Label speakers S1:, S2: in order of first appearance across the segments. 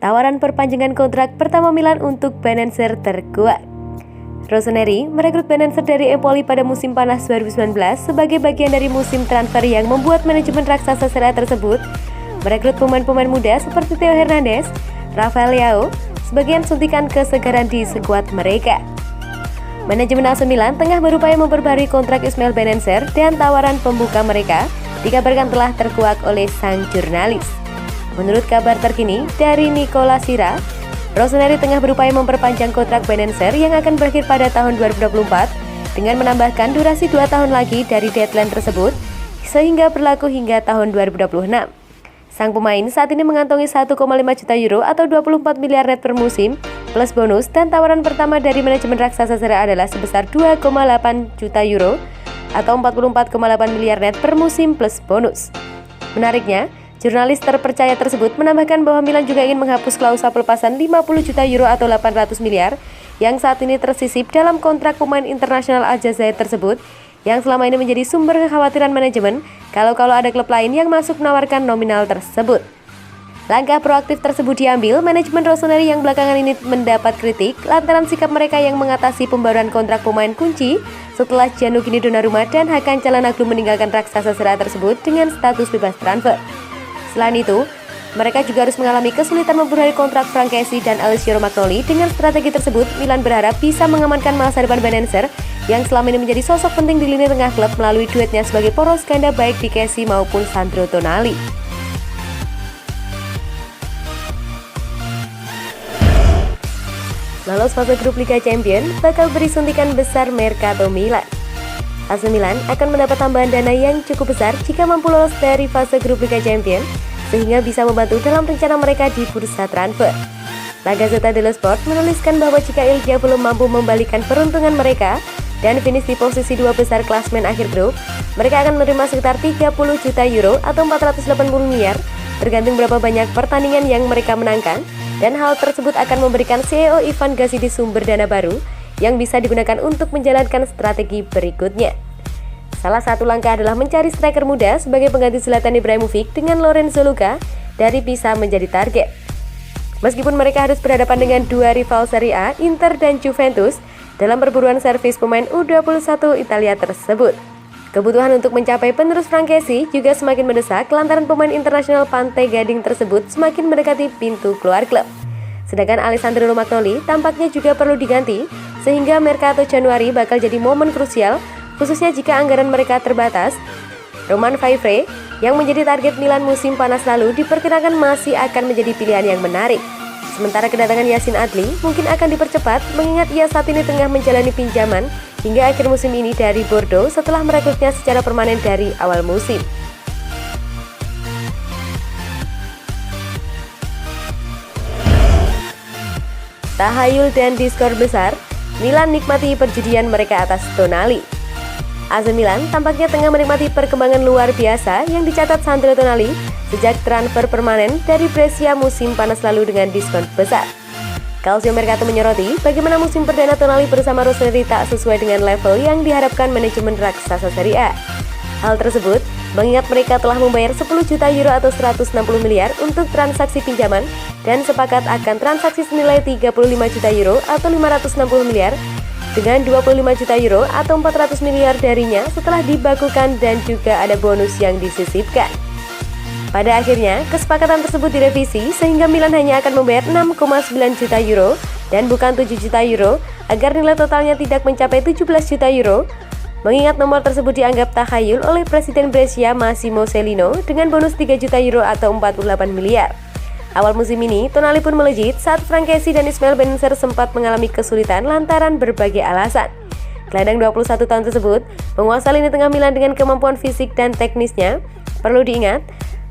S1: tawaran perpanjangan kontrak pertama Milan untuk Bennacer terkuak. Rossoneri merekrut Bennacer dari Empoli pada musim panas 2019 sebagai bagian dari musim transfer yang membuat manajemen raksasa Serie A tersebut merekrut pemain-pemain muda seperti Theo Hernandez, Rafael Leao, sebagian suntikan kesegaran di skuad mereka. Manajemen AC Milan tengah berupaya memperbarui kontrak Ismail Bennacer dan tawaran pembuka mereka dikabarkan telah terkuak oleh sang jurnalis. Menurut kabar terkini dari Nicola Sira, Rossoneri tengah berupaya memperpanjang kontrak Bennacer yang akan berakhir pada tahun 2024 dengan menambahkan durasi 2 tahun lagi dari deadline tersebut sehingga berlaku hingga tahun 2026. Sang pemain saat ini mengantongi 1,5 juta euro atau 24 miliar net per musim plus bonus, dan tawaran pertama dari manajemen raksasa Serie A adalah sebesar 2,8 juta euro atau 44,8 miliar net per musim plus bonus. Menariknya, jurnalis terpercaya tersebut menambahkan bahwa Milan juga ingin menghapus klausa pelepasan 50 juta euro atau 800 miliar yang saat ini tersisip dalam kontrak pemain internasional Aljazair tersebut, yang selama ini menjadi sumber kekhawatiran manajemen kalau ada klub lain yang masuk menawarkan nominal tersebut. Langkah proaktif tersebut diambil manajemen Rossoneri yang belakangan ini mendapat kritik lantaran sikap mereka yang mengatasi pembaruan kontrak pemain kunci setelah Gianluigi Donnarumma dan Hakan Çalhanoğlu meninggalkan raksasa Serie A tersebut dengan status bebas transfer. Selain itu, mereka juga harus mengalami kesulitan memperbarui kontrak Franck Kessie dan Alessio Romagnoli. Dengan strategi tersebut, Milan berharap bisa mengamankan masa depan Bennacer yang selama ini menjadi sosok penting di lini tengah klub melalui duetnya sebagai poros ganda baik di Kessie maupun Sandro Tonali. Lolos fase grup Liga Champions bakal beri suntikan besar Mercato Milan. AC Milan akan mendapat tambahan dana yang cukup besar jika mampu lolos dari fase grup Liga Champions, sehingga bisa membantu dalam rencana mereka di bursa transfer. La Gazzetta dello Sport menuliskan bahwa jika Il Diavolo mampu membalikan peruntungan mereka dan finish di posisi 2 besar klasmen akhir grup, mereka akan menerima sekitar 30 juta euro atau 480 miliar, tergantung berapa banyak pertandingan yang mereka menangkan, dan hal tersebut akan memberikan CEO Ivan Gazidis sumber dana baru yang bisa digunakan untuk menjalankan strategi berikutnya. Salah satu langkah adalah mencari striker muda sebagai pengganti Zlatan Ibrahimovic dengan Lorenzo Luca dari Pisa menjadi target. Meskipun mereka harus berhadapan dengan dua rival Serie A, Inter dan Juventus, dalam perburuan servis pemain U21 Italia tersebut. Kebutuhan untuk mencapai penerus Franck Kessie juga semakin mendesak lantaran pemain internasional Pantai Gading tersebut semakin mendekati pintu keluar klub. Sedangkan Alessandro Romagnoli tampaknya juga perlu diganti, sehingga Mercato Januari bakal jadi momen krusial, khususnya jika anggaran mereka terbatas. Romain Faivre yang menjadi target Milan musim panas lalu diperkirakan masih akan menjadi pilihan yang menarik. Sementara kedatangan Yacine Adli mungkin akan dipercepat mengingat ia saat ini tengah menjalani pinjaman hingga akhir musim ini dari Bordeaux setelah merekrutnya secara permanen dari awal musim. Tahayul dan diskor besar, Milan nikmati perjudian mereka atas Tonali. AC Milan tampaknya tengah menikmati perkembangan luar biasa yang dicatat Sandro Tonali sejak transfer permanen dari Brescia musim panas lalu dengan diskon besar. Calcio Mercato menyoroti bagaimana musim perdana Tonali bersama Rossoneri tak sesuai dengan level yang diharapkan manajemen raksasa Serie A. Hal tersebut mengingat mereka telah membayar 10 juta euro atau 160 miliar untuk transaksi pinjaman dan sepakat akan transaksi senilai 35 juta euro atau 560 miliar dengan 25 juta euro atau 400 miliar darinya setelah dibakukan dan juga ada bonus yang disisipkan. Pada akhirnya, kesepakatan tersebut direvisi sehingga Milan hanya akan membayar 6,9 juta euro dan bukan 7 juta euro agar nilai totalnya tidak mencapai 17 juta euro. Mengingat nomor tersebut dianggap tahayul oleh Presiden Brescia Massimo Cellino dengan bonus 3 juta euro atau 48 miliar. Awal musim ini, Tonali pun melejit saat Franck Kessie dan Ismail Bennacer sempat mengalami kesulitan lantaran berbagai alasan. Gelandang 21 tahun tersebut menguasai lini tengah Milan dengan kemampuan fisik dan teknisnya. Perlu diingat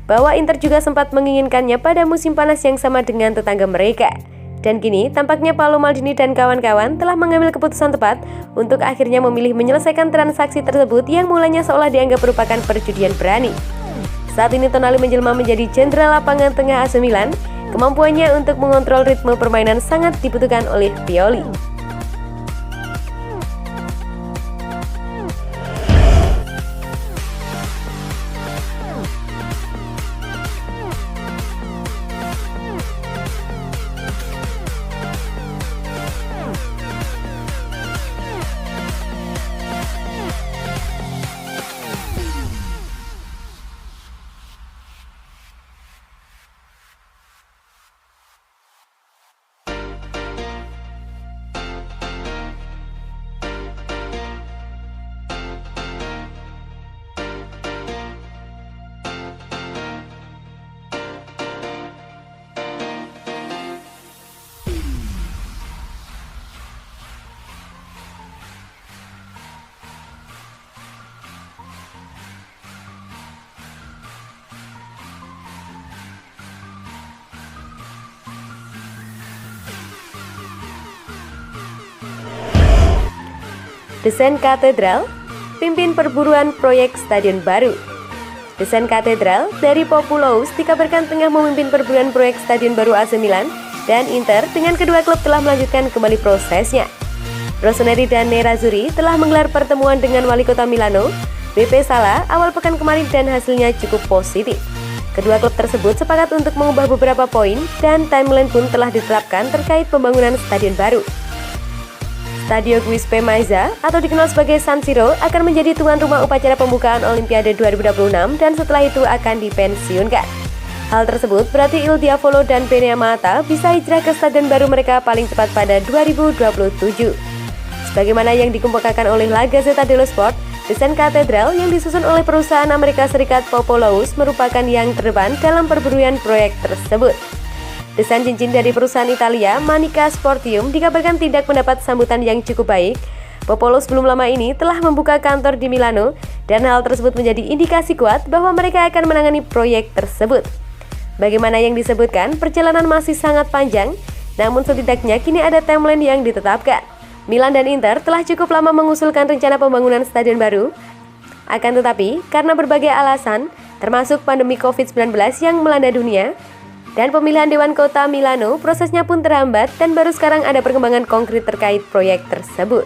S1: bahwa Inter juga sempat menginginkannya pada musim panas yang sama dengan tetangga mereka. Dan kini tampaknya Paolo Maldini dan kawan-kawan telah mengambil keputusan tepat untuk akhirnya memilih menyelesaikan transaksi tersebut yang mulanya seolah dianggap merupakan perjudian berani. Saat ini Tonali menjelma menjadi jenderal lapangan tengah AC Milan. Kemampuannya untuk mengontrol ritme permainan sangat dibutuhkan oleh Pioli. Desain katedral, pimpin perburuan proyek stadion baru. Desain katedral dari Populous dikabarkan tengah memimpin perburuan proyek stadion baru AC Milan dan Inter dengan kedua klub telah melanjutkan kembali prosesnya. Rossoneri dan Nerazzurri telah menggelar pertemuan dengan wali kota Milano, BP Sala, awal pekan kemarin dan hasilnya cukup positif. Kedua klub tersebut sepakat untuk mengubah beberapa poin dan timeline pun telah ditetapkan terkait pembangunan stadion baru. Stadio Giuseppe Meazza atau dikenal sebagai San Siro akan menjadi tuan rumah upacara pembukaan Olimpiade 2026 dan setelah itu akan dipensiunkan. Hal tersebut berarti Il Diavolo dan Beneamata bisa hijrah ke stadion baru mereka paling cepat pada 2027. Sebagaimana yang dikemukakan oleh La Gazzetta dello Sport, desain katedral yang disusun oleh perusahaan Amerika Serikat Populous merupakan yang terdepan dalam perburuan proyek tersebut. Desain cincin dari perusahaan Italia, Manica Sportium, dikabarkan tidak mendapat sambutan yang cukup baik. Populous belum lama ini telah membuka kantor di Milano, dan hal tersebut menjadi indikasi kuat bahwa mereka akan menangani proyek tersebut. Bagaimana yang disebutkan, perjalanan masih sangat panjang, namun setidaknya kini ada timeline yang ditetapkan. Milan dan Inter telah cukup lama mengusulkan rencana pembangunan stadion baru. Akan tetapi, karena berbagai alasan, termasuk pandemi COVID-19 yang melanda dunia, dan pemilihan Dewan Kota Milano, prosesnya pun terhambat dan baru sekarang ada perkembangan konkret terkait proyek tersebut.